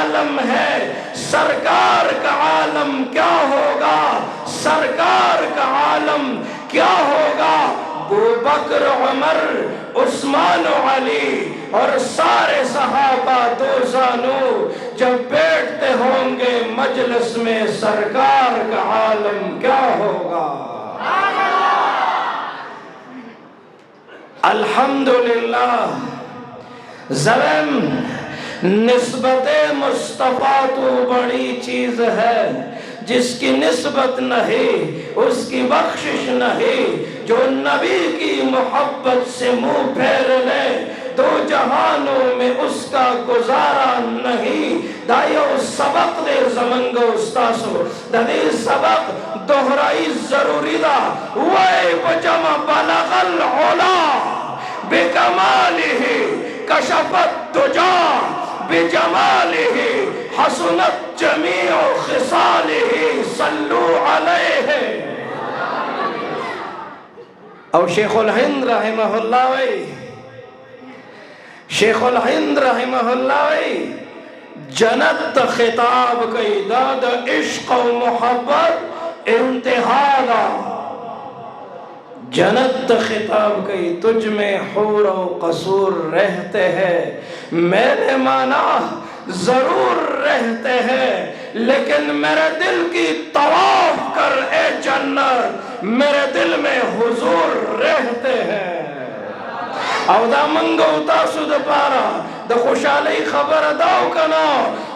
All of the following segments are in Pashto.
عالم ہے، سرکار کا عالم کیا ہوگا، سرکار کا عالم کیا ہوگا۔ ابو بکر، عمر، عثمان و علی اور سارے صحابہ دو زانو جب بیٹھتے ہوں گے مجلس میں، سرکار کا عالم کیا ہوگا۔ الحمدللہ ذرم نسبت مصطفیٰ تو بڑی چیز ہے، جس کی نسبت نہیں اس کی بخشش نہیں، جو نبی کی محبت سے منہ پھیر لے دو جہانوں میں اس کا گزارا نہیں۔ دائیو سبق دے زمنگو استاسو ددی سبق دہرائی ضروری دا، وے بجمع بلغ العلا بکمالہ کشفت دجا بجمالہ حسنت جمیع خصالہ صلو علیہ۔ اور شیخ الہند رحمہ اللہ وی، شیخ الہند رحمہ اللہ وی جنت خطاب کئی داد عشق و محبت انتہا دا، جنت خطاب کئی تجھ میں حور و قصور رہتے ہیں، میں نے مانا ضرور رہتے ہیں، لیکن میرے دل کی طواف کر اے جنت، میرے دل میں حضور رہتے ہیں۔ او دا منگو تاسو دا پارا دا خوشحالی خبر داو کنا،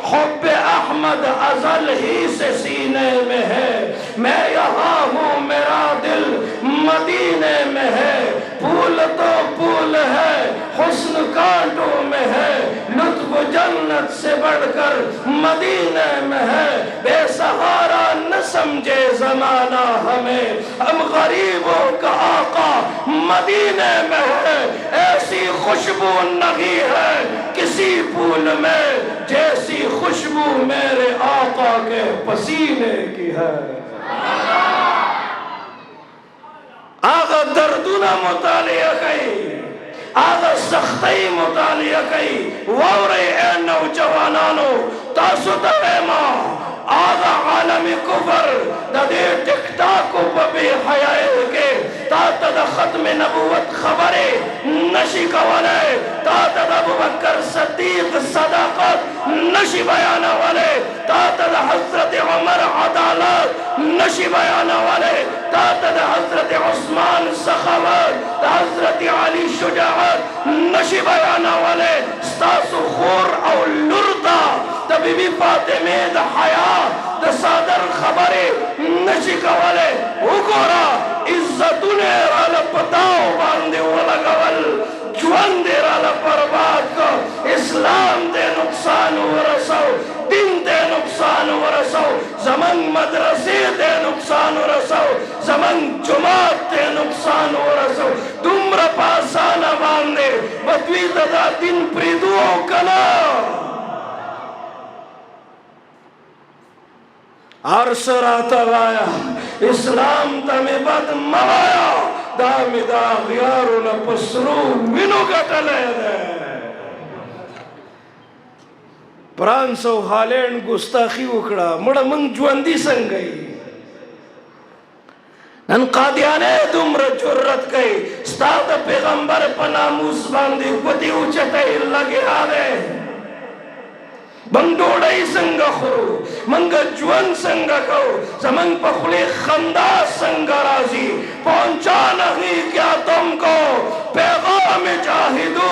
حب احمد ازل ہی سے سینے میں ہے، میں یہاں ہوں میرا دل مدینے میں ہے، پھول تو پھول ہے حسن کانٹوں میں ہے، لطف جنت سے بڑھ کر مدینے میں ہے، بے سہارا نہ سمجھے زمانہ ہمیں، ہم غریبوں کا آقا مدینے میں ہے، ایسی خوشبو نہیں ہے کسی پھول میں جیسی خوشبو میرے آقا کے پسینے کی ہے۔ آغا دردنا مطالعہ کئی، آغا سختی مطالعہ کئی، وورے اے نوجوانانو تاسو دائما آغا عالم کفر دا دے ٹک ٹاک کو ببی حیائے کے تا دا ختم نبوت خبرے نشی کولے، تا دا ابو بکر صدیق صداقت نشی بیانا والے، تا دا حضرت عمر عدالت نشی بیانا والے، تا دا حضرت عثمان سخاوت، تا حضرت علی شجاعت نشی بیانا والے، ستاسو خور او لردا تا بی بی فاطمہ دا حیاء دا صادر خبرے نشی کولے، اگورا عزتوں نے رالا پتاو باندے ولگول، جوان دے رالا برباد کو، اسلام دے نقصان ورسو، دین دے نقصان ورسو، زمان مدرسے دے نقصان ورسو، زمان جماعت دے نقصان ورسو، دمرا پاسانا باندے بدوی دا دین پریدو کنا۔ عرص راتا وایا اسلام تمہیں بد موایا، دامی دا غیارو نپسرو منو گٹلے دے۔ پرانسو ہالینڈ گستاخی اکڑا مڑا منگ جواندی سنگئی، نن قادیانے دمر جرت گئی، ستاد پیغمبر پناموس باندی گدی اچھتے لگے آدے، بندوڑائی سنگا خورو، منگا جوان سنگا کو، زمان پخلے خندہ سنگا رازی، پہنچا نہیں کیا تم کو پیغام جاہدو،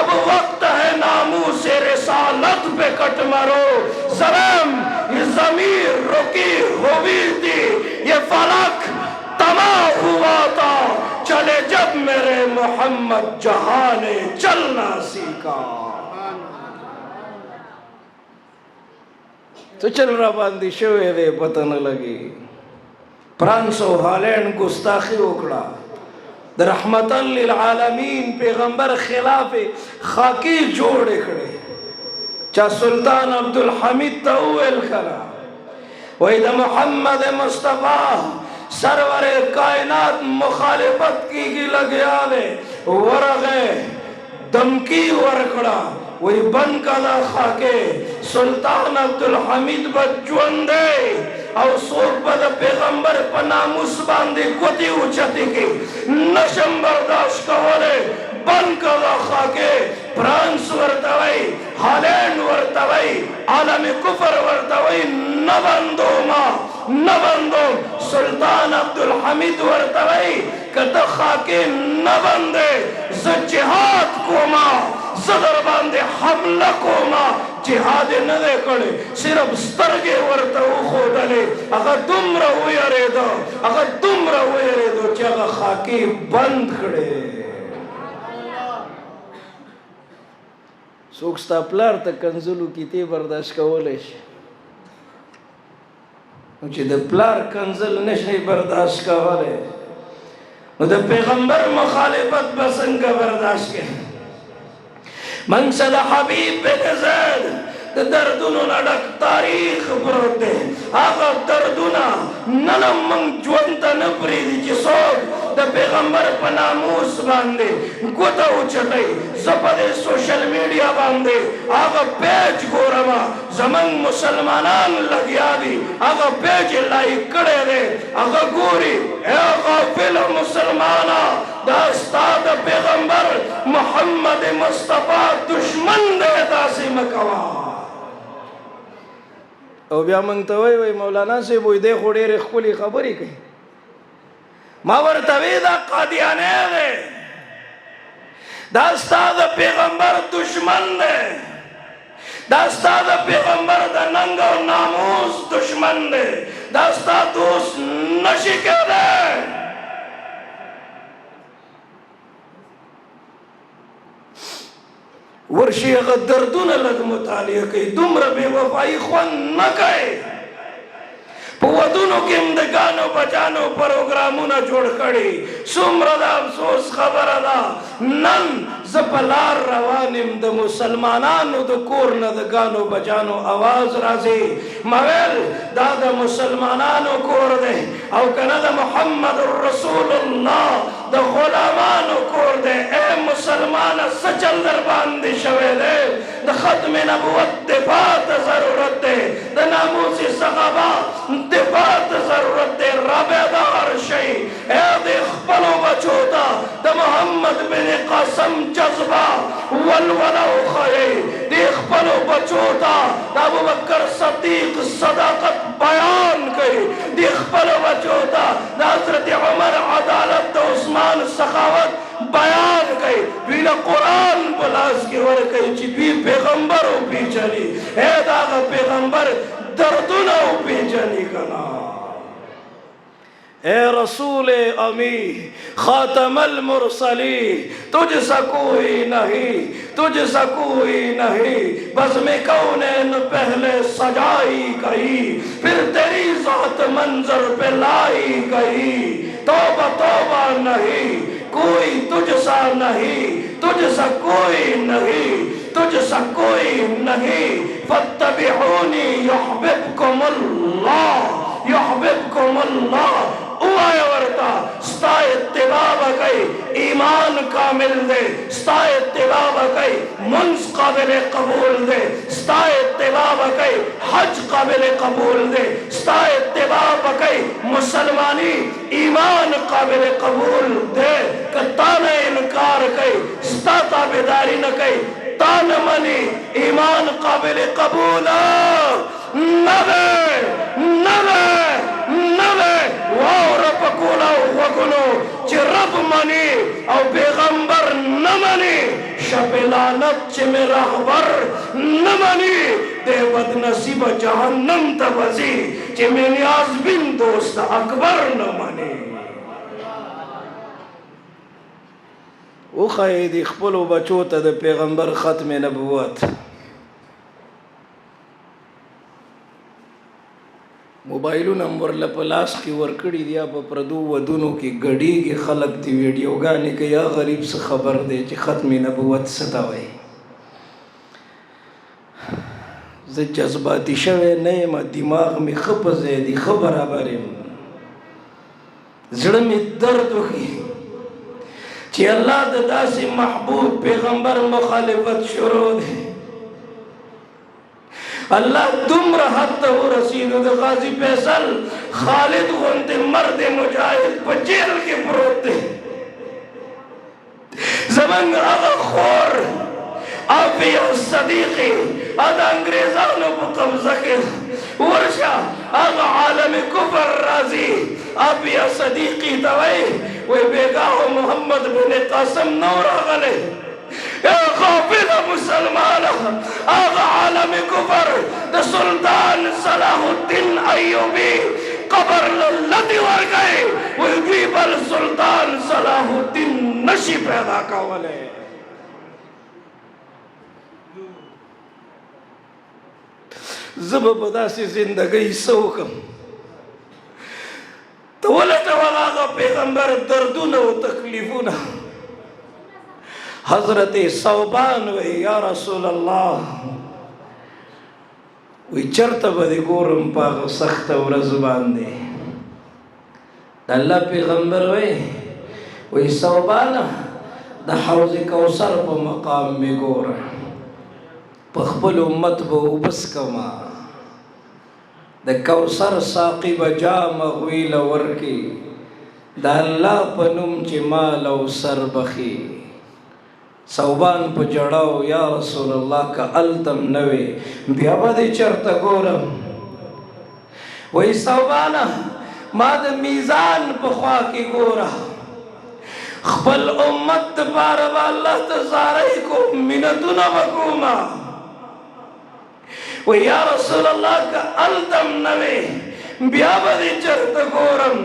اب وقت ہے ناموس رسالت پہ کٹ مرو، زرم یہ ضمیر رکی ہوئی تھی، یہ فلک تمام ہوا تھا، چلے جب میرے محمد جہاں نے چلنا سیکھا۔ تو چل رہا باندی شوئے دے پتہ نہ لگی، پرانسو ہالینڈ گستاخی اکڑا، در رحمتاً للعالمین پیغمبر خلاف خاکی جوڑے کھڑے، چاہ سلطان عبدالحمید تاویل کھڑا، ویدہ محمد مصطفیٰ سرور کائنات مخالفت کی لگیا دے، ورغے دمکی ورکڑا، وی بن کدا خاکے سلطان عبدالحمید بجوندے او سوک بدا پیغمبر پا ناموس باندے گوتی اوچتی کی نشم برداشت کولے بن کدا خاکے فرانس ورتوئی ہالینڈ ورتوئی عالم کفر ورتوئی نبندو سلطان عبدالحمید ورتوئی کتا خاکے نبندے جہاد کوما صدر باندے حملہ کوما جہاد ندے کڑے صرف سترگے ورتو خودلے اگر تم رہوی ارے دو چاگا خاکی بند کڑے سوکستا پلار تا کنزلو کی تی برداشت کولش چی دا پلار کنزل نشی برداشت کولے دا پیغمبر مخالفت بسنگ برداشت کے منصد حبیب بن زید دا دردونو نڈک تاریخ پروتے آقا دردونا ننم منگ جوانتا نپری دی چی سوک دا پیغمبر پا ناموس باندے گوتا اچھتائی زپدے سوشل میڈیا باندے آقا پیج گورما زمن مسلمانان لگیا دی آقا پیج لائی کڑے دے آقا گوری اے غافل مسلمانا دا استاد پیغمبر محمد مصطفیٰ دشمن دے تاسی مکوا او بیا منگتوئی وی مولانا سے بوئی دے خوڑی رخ کلی خبری کئی ما ورتوی دا قادیانے دے دا استاد پیغمبر دشمن دے دا استاد پیغمبر دا ننگ و ناموس دشمن دے دا استاد دوست نشکے دے ورشی اگر دردون لگ مطالعہ کئی دمر بے وفائی خوان نہ کئی پودونو کم دے گانو بجانو پروگرامونا جوڑ کڑی سمرد افسوس خبر دا نن زپلار روانم دا مسلمانانو دا کورن دا گانو بجانو آواز رازی مویل دا دا مسلمانانو کور دے او کنا دا محمد رسول اللہ دا غلامانو کور دے اے مسلمان سچل در باندی شوے دے دا ختم نبوت دفاعت ضرورت دے دا ناموسی صحابہ دفاعت ضرورت دے رابیدار شئی اے دے خپلو بچوتا دا محمد بن قاسم جذبہ والولو خواہی دے خپلو بچوتا دا ابو بکر صدیق صداقت بیان کئی دے خپلو بچوتا دا حضرت عمر عدالت دا عثمان سخاوت بیان کئی دویلا قرآن بلاس کی ورکئی چی بھی پیغمبرو پیچھلی اے داغا پیغمبر دردنو پیچھلی کنا اے رسول امی خاتم المرسلی تجھ سا کوئی نہیں بزم کونین پہلے سجائی گئی پھر تیری ذات منظر پہ لائی گئی توبہ نہیں کوئی تجھ سا نہیں تجھ سا کوئی نہیں فاتبعونی یحببکم اللہ اوائے ورطا ستا اتباع کئی ایمان کامل دے ستا اتباع کئی منز قابل قبول دے ستا اتباع کئی حج قابل قبول دے ستا اتباع کئی مسلمانی ایمان قابل قبول دے کتانا انکار کئی ستا تابداری نہ کئی تان منی ایمان قابل قبول نوے واو رب کولا وگلو چی رب منی او پیغمبر نمانی شب لعنت چی میں رہبر نمانی دے بد نصیب جہنم تبزی چی میں نیاز بن دوست اکبر نمانی او خیدی خپلو بچوتا دے پیغمبر ختم نبوت موبایلو نمبر لپلاس کی ورکڑی دیا پا پردو ودونو کی گڑی کی خلق تی ویڈیو گانے کہ یا غریب سے خبر دے چی ختم نبوت ستاوئی زد جذباتی شوے نئے دماغ میں خپزے دی خبر آباریم زڑمی درد ہوئی چې الله د داسې محبوب پیغمبر مخالفت شروع دی. الله دومره حد ته ورسېدو د غازی فیصل خالد غوندې مرد مجاهد په جیل کې پروت دی. زمونږ هغه خور عافیه صدیقي د انګریزانو په قبضه کې ورشه هغه عالم کفر راځي عافیه صدیقي ته وایي بیګاه محمد بن قاسم نو راغلی غافل مسلمان هغه عالم کفر د سلطان صلاح الدین ایوبی قبر لتی ورگئی وی بل سلطان صلاح الدین نشی پیدا کولے. زب بداسی زندگی سوکم تولت وغاغا پیغمبر دردون و تکلیفون. حضرت صوبان وی یا رسول اللہ وی چرت بدی گورم پاغ سخت ورځ باندې. د الله پیغمبر وی صوبان د حوض کوثر په مقام می ګور په خپل امت به وبس کما د کوثر ساقي بجام غویل ورکی د الله په نوم چې مال او سر بخي. صوبان په جړاو یا رسول الله که التم نوي بیا به دې چرته ګورم. وای صوبان ما د میزان په خوا کې ګوره خپل امت دپاره به الله ته زارۍ کوم منتونه به کومه. وی یا رسول الله که التم نوي بیا به دې چرته ګورم.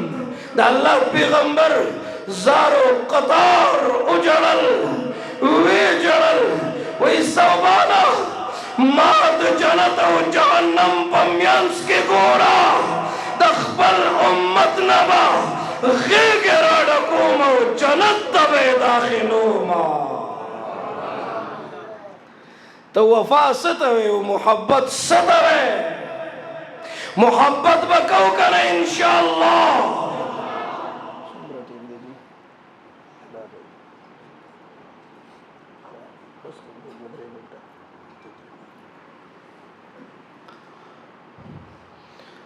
د الله پیغمبر زارو قطار اجړل وی جړل. وی صوبانا ما د جنت او جهنم په میانس کې ګورا د خپل امت نه به غېږې راډکوم او جنت ته به داخلوم. تو وفا څه ته وی او محبت څه ته وی؟ محبت به کوو که نه انشاءالله.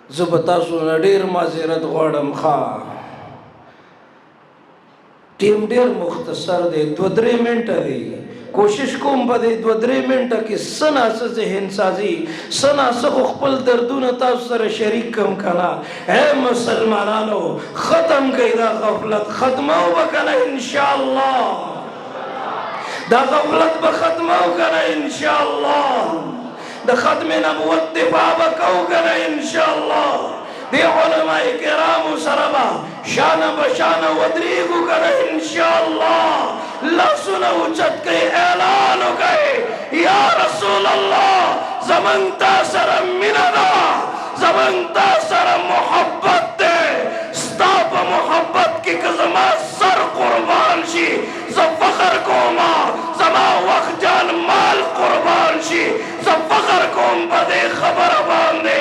زه به تاسو نه ډېر معذرت غواړم. ښه ټیم ډېر مختصر دی 2-3 منټه دی. کوشش کوم په دې 2-3 منټه کې څه ناڅه ذهن سازي څه ناڅه خو خپل دردونه تاسو سره شریک کم که نه. اے مسلمانانو ختم کړئ دا غفلت ختمو به که نه انشاءالله. دا غفلت به ختمو که نه انشاءالله. د ختم نبوت دفاع به کوو که نه انشاءالله. دی علماء کرامو سره به شانه به شانه ودرېږو که نه انشاءالله. لاسونه اوچت کړئ اعلان وکړئ یا رسول الله زمونږ تا سره مینه ده زمونږ تا سره محبت دی. ستا په محبت کې که زما سر قربان شي زه فخر کومه. زما وخت جان مال قربان شي زه فخر کوم په دې خبره باندې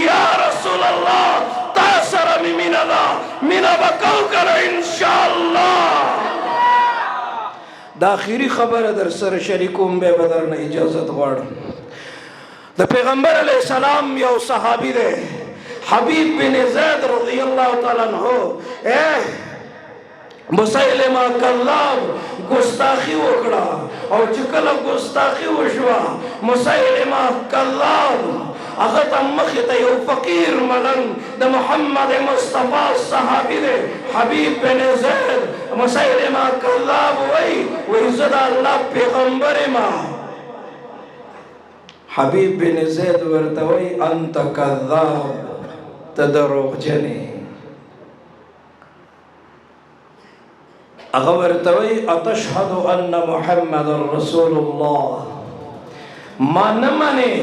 یا رسول الله تا سره مې مینه ده مینه به کوو که نه انشاءالله. دا آخري خبره در سره شریکوم بیا به درنه اجازت غواړم. د پیغمبر علیه السلام یو صحابي دی حبیب بن زید رضی الله تعالی عنہ. مسیلمه کذاب ګستاخي وکړه او چې کله ګستاخي وشوه مسیلمه کذاب هغه ته مخې ته یو فقیر ملنګ د محمد مصطفی صحابي دی حبیب بن زید. مسیلمه کذاب وی زه د الله پیغمبر یم. حبیب بن زید ورته وی انت کذاب ته دروغجن یې. هغه ورته وی اتشهد ان محمد رسول الله ما نه منې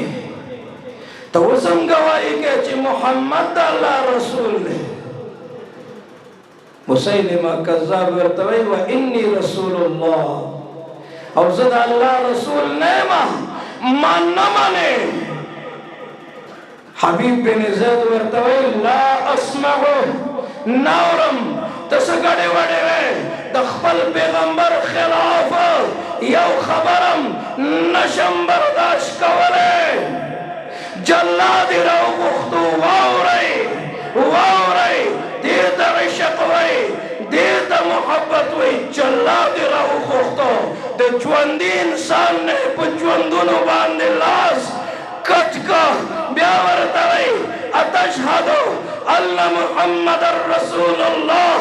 ته اوس هم ګواهي کوې چې محمد د الله رسول دی. مسیلمه کذاب ورته وی و انی رسول الله او زه د الله رسول نه یم ما نه منې. حبیب بن زید ورته وی لا اسمعو ناورم ته څه ګډې وډې وې د د خپل پیغمبر خلاف یو خبرم نشم برداشت کولی. جلاد راوغوښتو واورئ واورئ دې ته عشق وایي دې ته محبت وایي. جلاد راوغوښتو د ژوندي انسان نه په ژوندونو باندې لاس کټ کا بیا ورته وایي اتشهد ان محمد رسول الله.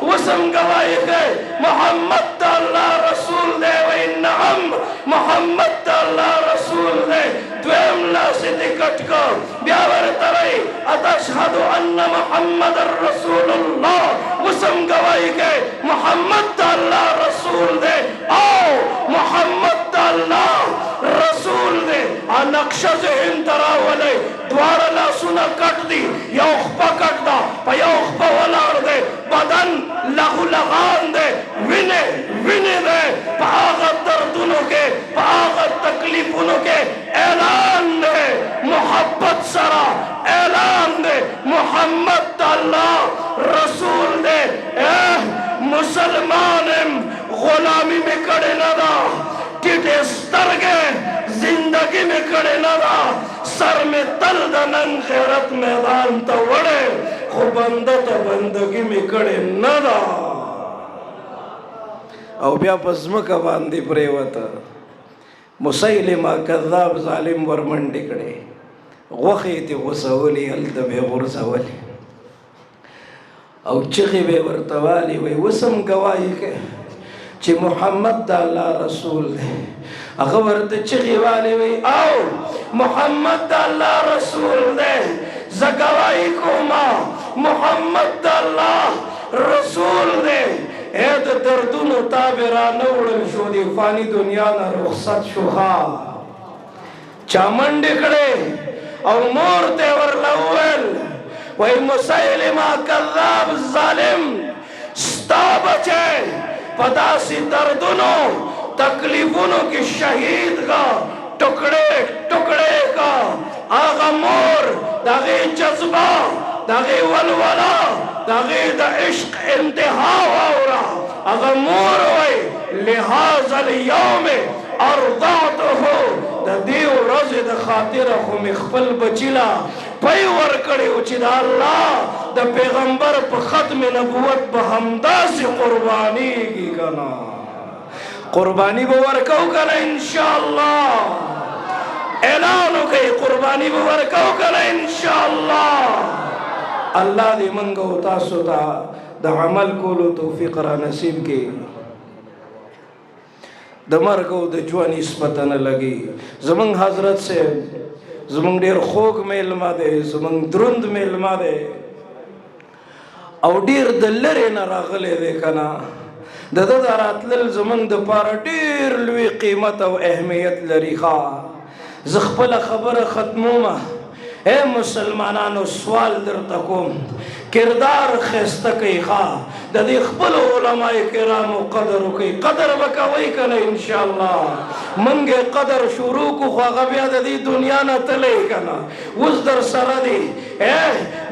وسم گواہی ہے محمد تا اللہ رسول دے وی نعم محمد تا اللہ رسول دے. دویم لاسی دی کٹ کو بیا ورطوئی اتشہد ان محمد رسول اللہ. وسم گواہی ہے محمد تا اللہ رسول دے. آو محمد تا اللہ رسول دے. نقش ذہن تراولے دوار لاسونا کٹ دی یو خپا کٹ دا پا یو خپا ولار دے بدن لہو لغان دے وینے وینے دے پا آغا دردنوں کے پا آغا تکلیفنوں کے اعلان دے محبت سرا اعلان دے محمد اللہ رسول دے. مسلمانم غلامی میں کڑے ندا ٹیٹے سترگے زندگی میں کڑے ندا سر میں تل دنن خیرت میدان تا وڑے خو بندت بندگی میں کڑے ندا. او بیا پزمکا باندی پریوتا مسیلمہ کذاب ظالم ورمنڈی کڑے غوخیتی غسولی الدبی غرزولی او چغی بے ورتوالی وی وسم گواہی کے چی محمد دا اللہ رسول دے. اغبر دا چغی والی وی آو محمد دا اللہ رسول دے. زگواہی کو ما محمد دا اللہ رسول دے. اید دردون و تابران اوڑن شو دی فانی دنیا نا رخصت شوخا چامن ڈکڑے او مور تیور لول وی مسیلمہ کذاب ظالم ستا بچے پداسی دردنوں تکلیفونوں کی شہید کا ٹکڑے ٹکڑے کا آغا مور داغی جذبہ داغی ولولا داغی دا عشق انتہا واورا آغا مور وی لہذا اليوم ارضعتو دا دیو رضی دا خاطر خو مخفل بچیلا پی ورکڑی اچی دا اللہ دا پیغمبر پا ختم نبوت پا حمدہ سے قربانی کی کنا قربانی بورکو کنا انشاءاللہ اعلانو کئی قربانی بورکو کنا انشاءاللہ. اللہ دی منگو تاسو تا دا عمل کولو توفیق را نصیب کی دا مرگو دا جوانی سپتن لگی. زمان حضرت سے زمان دیر خوک میں علمہ دے زمان درند میں علمہ دے او دیر دلرے نراغلے دے کنا دا دا راتلل زمان دا پارا دیر لوی قیمت او اہمیت لری خواہ. زخپل خبر ختموما اے مسلمانانو سوال در تکوم کردار خستکی خواہ دا دی خپل علماء کرامو قدرو کی قدر بکوئی کنا انشاءاللہ منگے قدر شروع کو خواہ بیا دا دی دنیا نا تلے کنا وز در سردی اے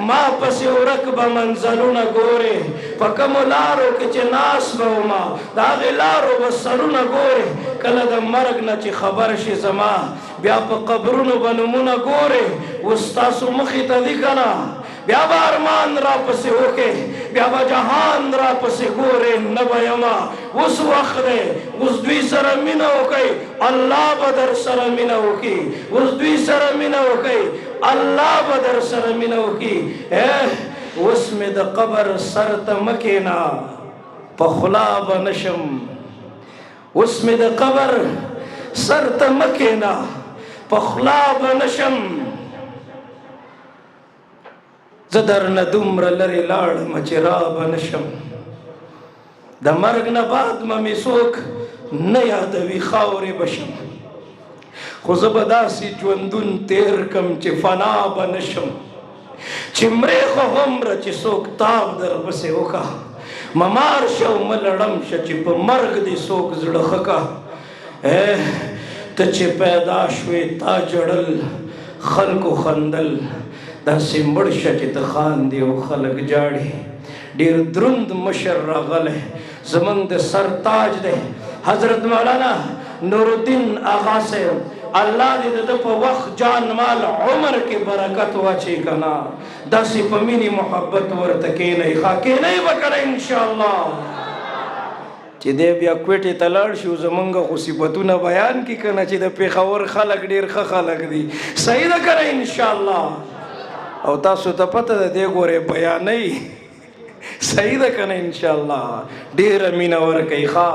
ما پسی رکب منزلون گورے پکم لارو کچے ناس بوما دا غی لارو بسرون گورے کلا دا مرگ نا چی خبر شی زما بیا پا قبرون بنمون گورے وستاسو مخی تا دی کنا بیا با ارمان را پسی ہوکے بیا با جہان را پسی گورے نبیما اس وقت دے اس دوی سر منہ ہوکے اللہ بدر سر منہ ہوکی اس دوی سر منہ ہوکے اللہ بدر سر منہ ہوکی. اس میں دا قبر سر تمکینا پخلا بنشم اس میں دا قبر سر تمکینا پخلا بنشم زدر ندمر لری لاڑ مچرا بنشم دا مرگ نباد ممی سوک نیادوی خاوری بشم خوزبداسی جوندون تیر کم چی فنا بنشم چی مریخ غمر چی سوک تاب در بسی ہوکا ممار شو ملڑم شا چی پا مرگ دی سوک زڑخکا تچی پیدا شوی تا جڑل خلق و خندل دا سمبڑ شا چی تخان دیو خلق جاڑی دیر درند مشر راغل ہے زمنگ د سرتاج دے حضرت مولانا نورالدین آغا سے اللہ دے د په وخت جان مال عمر کی برکت واچي کنا داسی پمینی محبت ورته کې نه ښه کې نه وکړه ان شاء الله چې دې بیا کوټه تلړ شو زمونږ خو صفاتونه بیان کی کنه چې د پیښور خلک ډیر ښه خلک دي صحیح ده کنه ان شاء الله او تاسو ته پته ده دې ګوره بیانې صحیح ده کنه ان شاء الله ډیر مینه ورکي ښا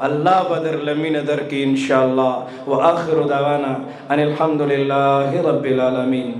الله بدر لمینه درکې ان شاء الله واخر دعوانا ان الحمد لله رب العالمین